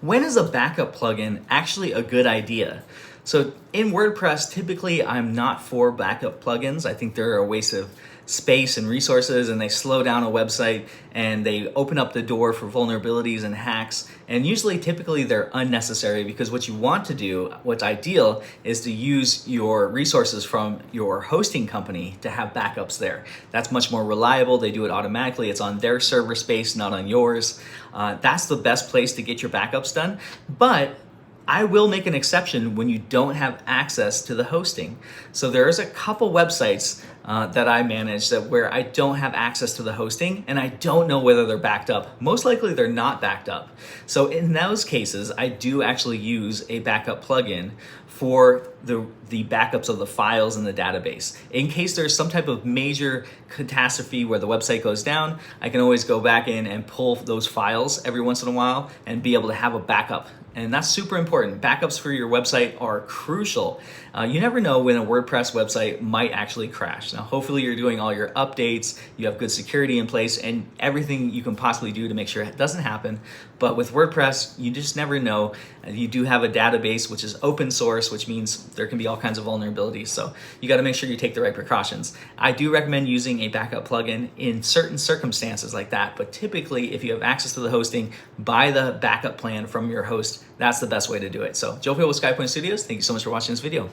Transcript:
When is a backup plugin actually a good idea? So in WordPress, typically I'm not for backup plugins. I think they're a waste of space and resources, and they slow down a website and they open up the door for vulnerabilities and hacks. And usually, typically they're unnecessary, because what you want to do, what's ideal, is to use your resources from your hosting company to have backups there. That's much more reliable. They do it automatically. It's on their server space, not on yours. That's the best place to get your backups done. But I will make an exception when you don't have access to the hosting. So there's a couple websites that I manage where I don't have access to the hosting, and I don't know whether they're backed up. Most likely they're not backed up. So in those cases, I do actually use a backup plugin for the backups of the files in the database. In case there's some type of major catastrophe where the website goes down, I can always go back in and pull those files every once in a while and be able to have a backup. And that's super important. Backups for your website are crucial. You never know when a WordPress website might actually crash. Now, hopefully you're doing all your updates, you have good security in place, and everything you can possibly do to make sure it doesn't happen. But with WordPress, you just never know. You do have a database which is open source, which means there can be all kinds of vulnerabilities. So you got to make sure you take the right precautions. I do recommend using a backup plugin in certain circumstances like that. But typically, if you have access to the hosting, buy the backup plan from your host. That's the best way to do it. So Joe Phil with SkyPoint Studios. Thank you so much for watching this video.